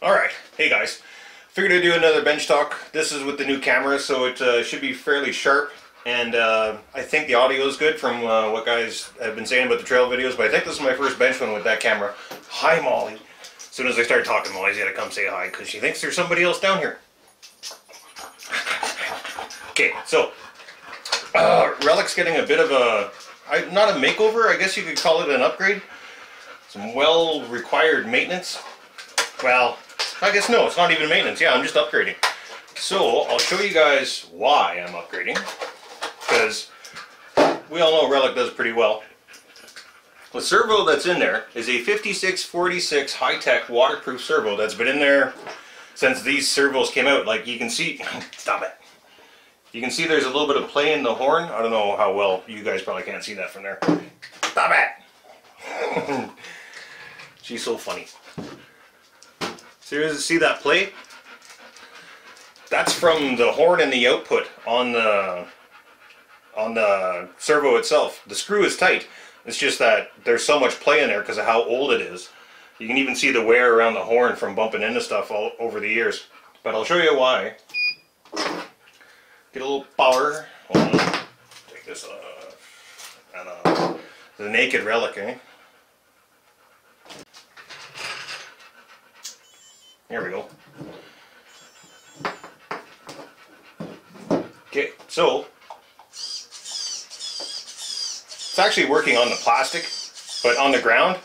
Alright, hey guys. Figured I'd do another bench talk. This is with the new camera, so it should be fairly sharp. And I think the audio is good from what guys have been saying about the trail videos, but I think this is my first bench one with that camera. Hi, Molly. As soon as I start talking, Molly's gotta come say hi, because she thinks there's somebody else down here. Okay, so, Relic's getting a bit of a, not a makeover, I guess you could call it an upgrade. Some well-required maintenance. Well, I guess no, it's not even maintenance. Yeah, I'm just upgrading. So, I'll show you guys why I'm upgrading. Because we all know Relic does pretty well. The servo that's in there is a 5646 high-tech waterproof servo that's been in there since these servos came out. Like you can see, stop it. You can see there's a little bit of play in the horn. I don't know how well, you guys probably can't see that from there. Stop it! She's so funny. See that play? That's from the horn and the output on the servo itself. The screw is tight. It's just that there's so much play in there because of how old it is. You can even see the wear around the horn from bumping into stuff all over the years. But I'll show you why. Get a little power. Take this off. And the naked Relic, eh? Here we go. Okay, so it's actually working on the plastic, but on the ground,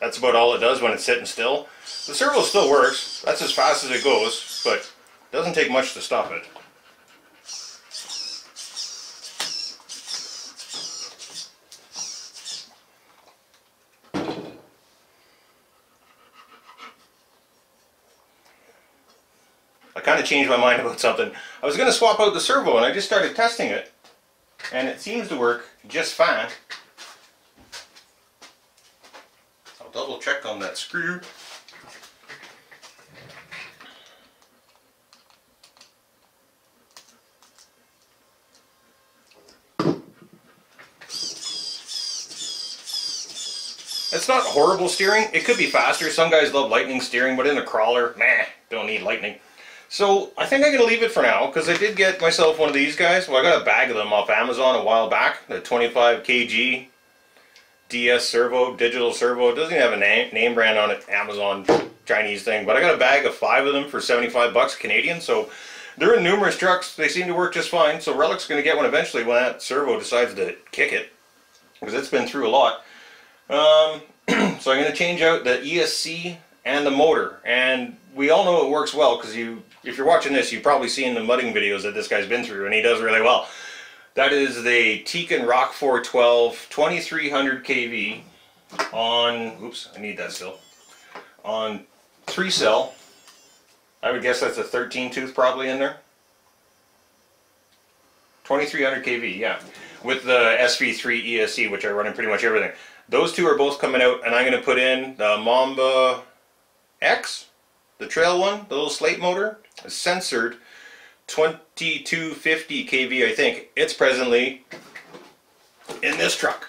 that's about all it does when it's sitting still. The servo still works. That's as fast as it goes, but it doesn't take much to stop it. I kind of changed my mind about something. I was going to swap out the servo and I just started testing it, and it seems to work just fine. I'll double check on that screw. It's not horrible steering. It could be faster. Some guys love lightning steering, but in a crawler, nah, don't need lightning. So I think I'm going to leave it for now, because I did get myself one of these guys. Well, I got a bag of them off Amazon a while back. The 25 kg DS servo, digital servo. It doesn't even have a name brand on it, Amazon Chinese thing. But I got a bag of 5 of them for 75 bucks Canadian. So they're in numerous trucks. They seem to work just fine. So Relic's going to get one eventually when that servo decides to kick it, because it's been through a lot. So I'm going to change out the ESC and the motor. And we all know it works well, because if you're watching this, you've probably seen the mudding videos that this guy's been through, and he does really well. That is the Tekin Rock 412 2300 kV on, oops, I need that still, on 3-cell. I would guess that's a 13 tooth probably in there. 2300 kV, yeah. With the SV3 ESC, which I run in pretty much everything. Those two are both coming out, and I'm going to put in the Mamba X, the trail one, the little slate motor, is censored 2250 kV, I think. It's presently in this truck.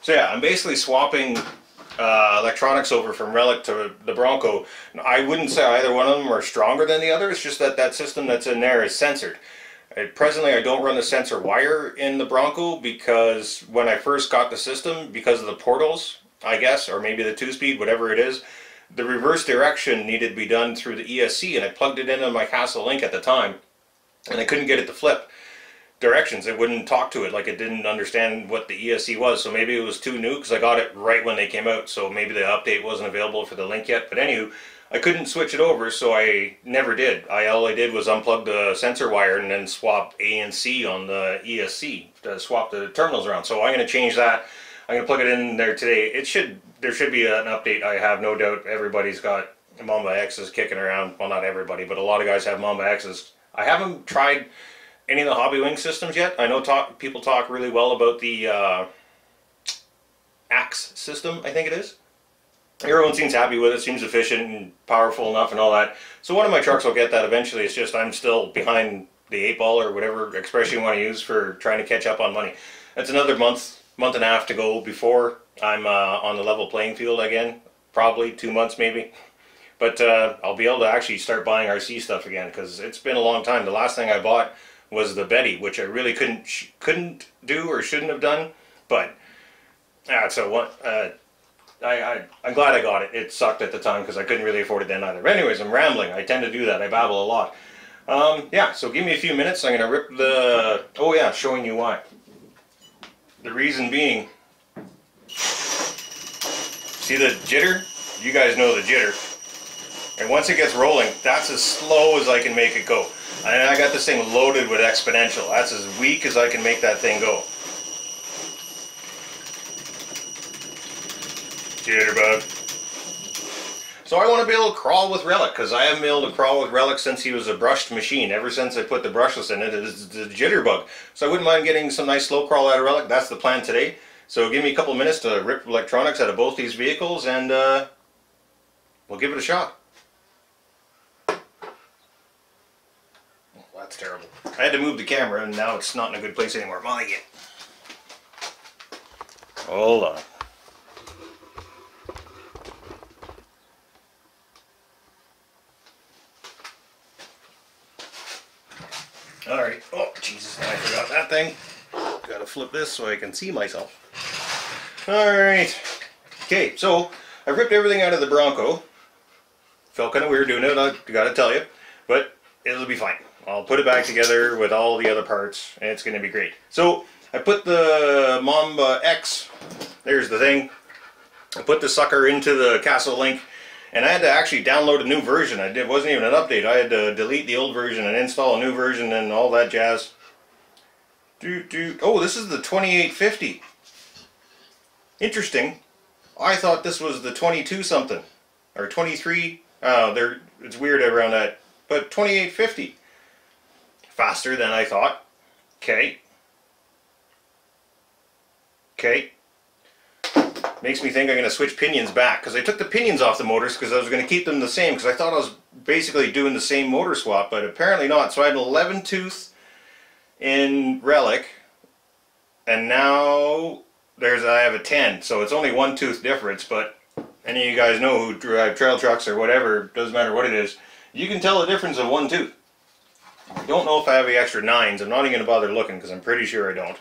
So yeah, I'm basically swapping electronics over from Relic to the Bronco. I wouldn't say either one of them are stronger than the other. It's just that that system that's in there is censored. Presently, I don't run the sensor wire in the Bronco, because when I first got the system, because of the portals, I guess, or maybe the 2-speed, whatever it is, the reverse direction needed to be done through the ESC, and I plugged it into my Castle Link at the time, and I couldn't get it to flip directions. It wouldn't talk to it, like it didn't understand what the ESC was. So maybe it was too new, because I got it right when they came out, so maybe the update wasn't available for the Link yet. But anywho, I couldn't switch it over, so I never did. All I did was unplug the sensor wire and then swap A and C on the ESC to swap the terminals around. So I'm going to change that. I'm going to plug it in there today. There should be an update. I have no doubt everybody's got Mamba X's kicking around. Well, not everybody, but a lot of guys have Mamba X's. I haven't tried any of the Hobby Wing systems yet. I know people talk really well about the Axe system, I think it is. Everyone seems happy with it, seems efficient and powerful enough and all that. So one of my trucks will get that eventually. It's just I'm still behind the 8-ball, or whatever expression you want to use, for trying to catch up on money. That's another month and a half to go before I'm on the level playing field again. Probably 2 months maybe. But I'll be able to actually start buying RC stuff again, because it's been a long time. The last thing I bought was the Betty, which I really couldn't do or shouldn't have done. But so what? I'm glad I got it. It sucked at the time because I couldn't really afford it then either. But anyways, I'm rambling. I tend to do that. I babble a lot. Yeah, so give me a few minutes. I'm going to rip the... Oh yeah, showing you why. The reason being... See the jitter? You guys know the jitter. And once it gets rolling, that's as slow as I can make it go. And I got this thing loaded with exponential. That's as weak as I can make that thing go. Jitterbug. So I want to be able to crawl with Relic, because I haven't been able to crawl with Relic since he was a brushed machine. Ever since I put the brushless in it, it's the jitterbug. So I wouldn't mind getting some nice slow crawl out of Relic. That's the plan today. So give me a couple of minutes to rip electronics out of both these vehicles, and we'll give it a shot. Oh, that's terrible. I had to move the camera, and now it's not in a good place anymore. Hold on. Alright, oh Jesus, now I forgot that thing. Gotta flip this so I can see myself. Alright, okay, so I ripped everything out of the Bronco. Felt kind of weird doing it, I gotta tell you, but it'll be fine. I'll put it back together with all the other parts, and it's gonna be great. So, I put the Mamba X, there's the thing, I put the sucker into the Castle Link. And I had to actually download a new version. It wasn't even an update. I had to delete the old version and install a new version and all that jazz. Oh, this is the 2850. Interesting. I thought this was the 22 something. Or 23. It's weird around that. But 2850. Faster than I thought. Okay. Okay. Makes me think I'm going to switch pinions back, because I took the pinions off the motors because I was going to keep them the same, because I thought I was basically doing the same motor swap, but apparently not. So I had an 11 tooth in Relic, and now I have a 10, so it's only 1 tooth difference. But any of you guys know who drive trail trucks or whatever, doesn't matter what it is, you can tell the difference of 1 tooth. I don't know if I have the extra 9s. I'm not even going to bother looking because I'm pretty sure I don't.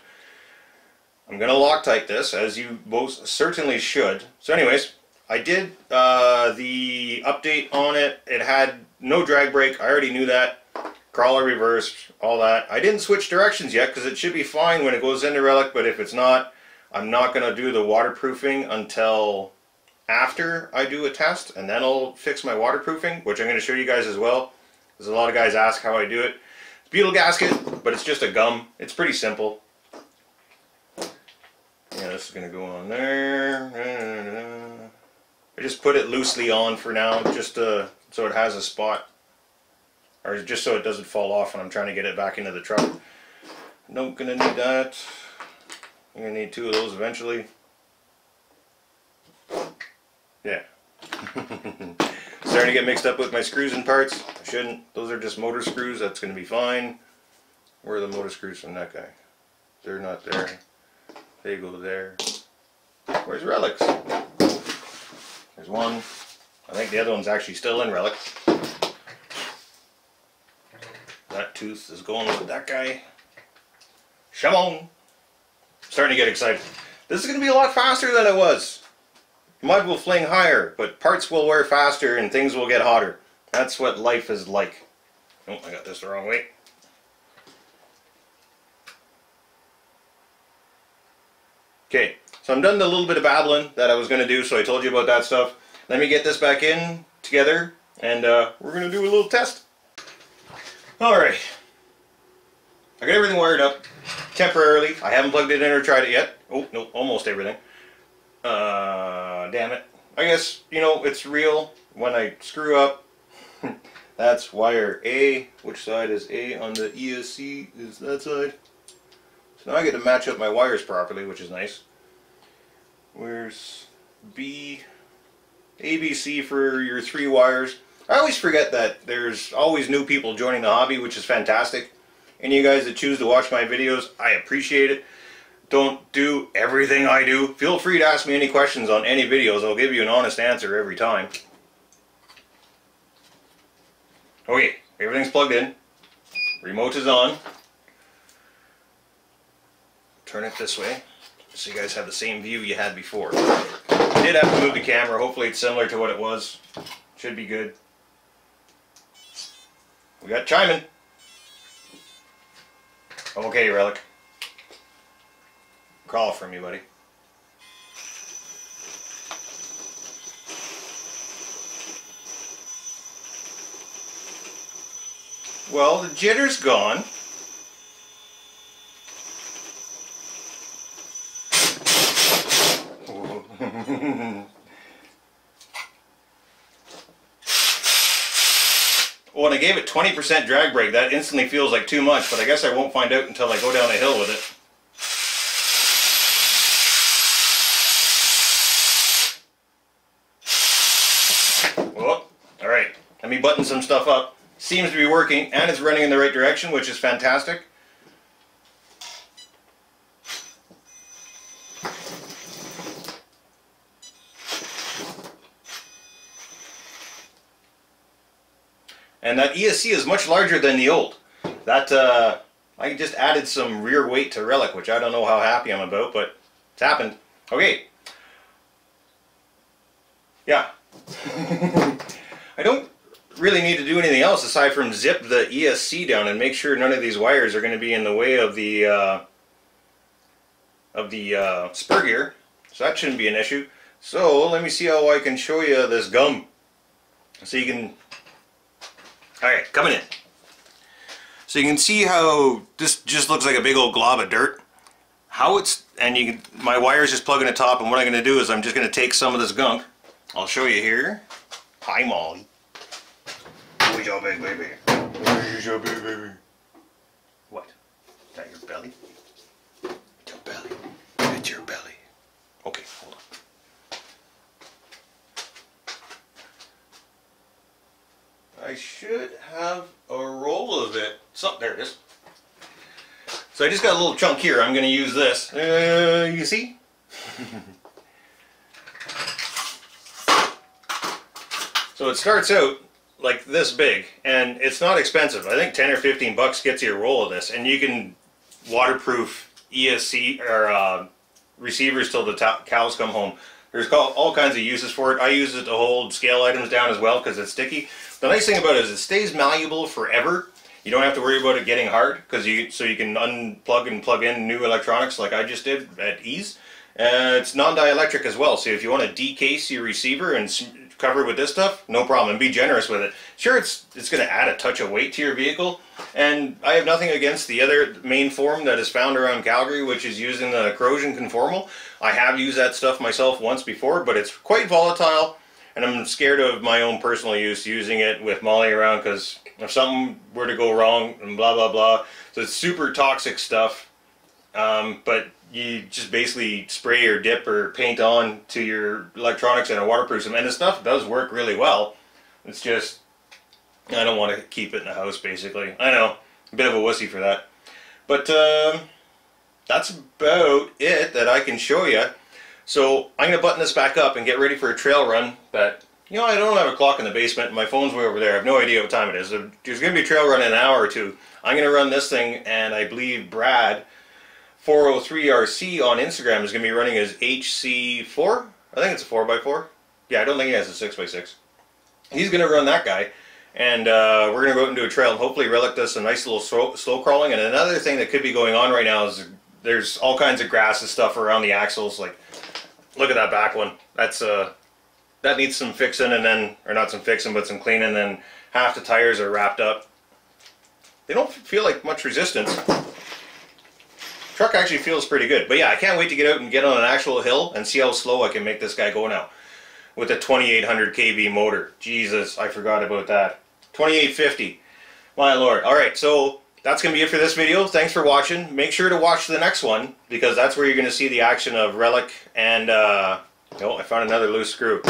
I'm going to Loctite this, as you most certainly should. So anyways, I did the update on it. It had no drag brake. I already knew that. Crawler reverse, all that. I didn't switch directions yet because it should be fine when it goes into Relic, but if it's not, I'm not going to do the waterproofing until after I do a test, and then I'll fix my waterproofing, which I'm going to show you guys as well. Because a lot of guys ask how I do it. It's butyl gasket, but it's just a gum. It's pretty simple. Yeah, this is going to go on there. I just put it loosely on for now, just so it has a spot. Or just so it doesn't fall off when I'm trying to get it back into the truck. Not going to need that. I'm going to need 2 of those eventually. Yeah. Starting to get mixed up with my screws and parts. I shouldn't. Those are just motor screws. That's going to be fine. Where are the motor screws from that guy? They're not there. They go there. Where's Relics? There's one. I think the other one's actually still in Relic. That tooth is going with that guy. Come on. Starting to get excited. This is going to be a lot faster than it was. Mud will fling higher, but parts will wear faster and things will get hotter. That's what life is like. Oh, I got this the wrong way. Okay, so I'm done the little bit of babbling that I was going to do, so I told you about that stuff. Let me get this back in together, and we're going to do a little test. Alright. I got everything wired up temporarily. I haven't plugged it in or tried it yet. Oh, no, almost everything. Damn it. I guess, you know, it's real when I screw up. That's wire A. Which side is A on the ESC? Is that side? So now I get to match up my wires properly, which is nice. Where's B? ABC for your 3 wires. I always forget that there's always new people joining the hobby, which is fantastic. Any of you guys that choose to watch my videos, I appreciate it. Don't do everything I do. Feel free to ask me any questions on any videos. I'll give you an honest answer every time. Okay, everything's plugged in. Remote is on. Turn it this way so you guys have the same view you had before. I did have to move the camera. Hopefully it's similar to what it was. Should be good. We got chiming. Okay, Relic. Call from you, buddy. Well, the jitter's gone. When I gave it 20% drag brake, that instantly feels like too much, but I guess I won't find out until I go down a hill with it. Whoa. Alright, let me button some stuff up. Seems to be working, and it's running in the right direction, which is fantastic. And that ESC is much larger than the old. That I just added some rear weight to Relic, which I don't know how happy I'm about, but it's happened. Okay. Yeah. I don't really need to do anything else aside from zip the ESC down and make sure none of these wires are going to be in the way of the spur gear. So that shouldn't be an issue. So let me see how I can show you this gum. So you can... Alright, coming in. So you can see how this just looks like a big old glob of dirt. How it's, and you can, my wire's just plugging the top, and what I'm going to do is I'm just going to take some of this gunk. I'll show you here. Hi, Molly. Where's your big baby? Where's your big baby? What? Is that your belly? It's your belly. It's your belly. Okay, hold on. I should have a roll of it. So, there it is. So I just got a little chunk here. I'm going to use this. You see? So it starts out like this big, and it's not expensive. I think 10 or 15 bucks gets you a roll of this, and you can waterproof ESC or receivers till the cows come home. There's all kinds of uses for it. I use it to hold scale items down as well because it's sticky. The nice thing about it is it stays malleable forever. You don't have to worry about it getting hard because so you can unplug and plug in new electronics like I just did at ease. It's non-dielectric as well, so if you want to decase your receiver and cover it with this stuff, no problem, and be generous with it. Sure, it's going to add a touch of weight to your vehicle, and I have nothing against the other main form that is found around Calgary, which is using the corrosion conformal. I have used that stuff myself once before, but it's quite volatile, and I'm scared of my own personal use using it with Molly around, because if something were to go wrong, and blah blah blah. So it's super toxic stuff, but you just basically spray or dip or paint on to your electronics and it waterproofs them, and the stuff does work really well. It's just, I don't want to keep it in the house, basically. I know, a bit of a wussy for that. But that's about it that I can show you. So I'm going to button this back up and get ready for a trail run that, you know, I don't have a clock in the basement and my phone's way over there. I have no idea what time it is. There's going to be a trail run in an hour or two. I'm going to run this thing, and I believe Brad 403RC on Instagram is going to be running his HC4. I think it's a 4x4. Yeah, I don't think he has a 6x6. He's going to run that guy, and we're going to go out and do a trail, and hopefully Relic does some nice little slow crawling. And another thing that could be going on right now is there's all kinds of grass and stuff around the axles. Like, look at that back one. That's that needs some fixing, and then, or not some fixing, but some cleaning. And then half the tires are wrapped up. They don't feel like much resistance. Truck actually feels pretty good. But yeah, I can't wait to get out and get on an actual hill and see how slow I can make this guy go now with a 2800 kV motor. Jesus, I forgot about that. 2850. My lord. Alright, so that's going to be it for this video. Thanks for watching. Make sure to watch the next one, because that's where you're going to see the action of Relic and... oh, I found another loose screw.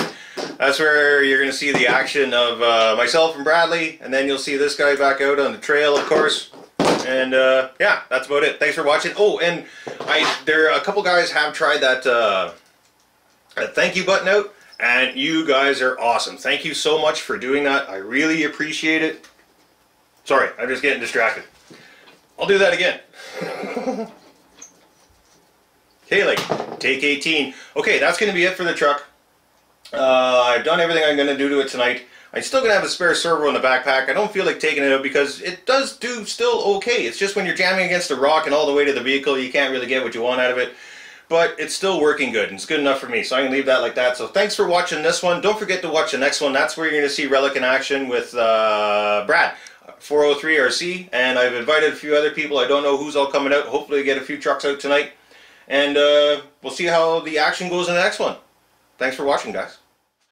That's where you're going to see the action of myself and Bradley, and then you'll see this guy back out on the trail, of course. And yeah, that's about it. Thanks for watching. Oh, and a couple guys have tried that thank you button out, and you guys are awesome. Thank you so much for doing that. I really appreciate it. Sorry, I'm just getting distracted. I'll do that again. Okay, like, take 18. Okay, that's going to be it for the truck. I've done everything I'm going to do to it tonight. I'm still going to have a spare servo in the backpack. I don't feel like taking it out because it does do still okay. It's just when you're jamming against a rock and all the way to the vehicle, you can't really get what you want out of it. But it's still working good, and it's good enough for me, so I can leave that like that. So thanks for watching this one. Don't forget to watch the next one. That's where you're going to see Relic in action with Brad, 403 RC, and I've invited a few other people. I don't know who's all coming out. Hopefully get a few trucks out tonight, and we'll see how the action goes in the next one. Thanks for watching, guys.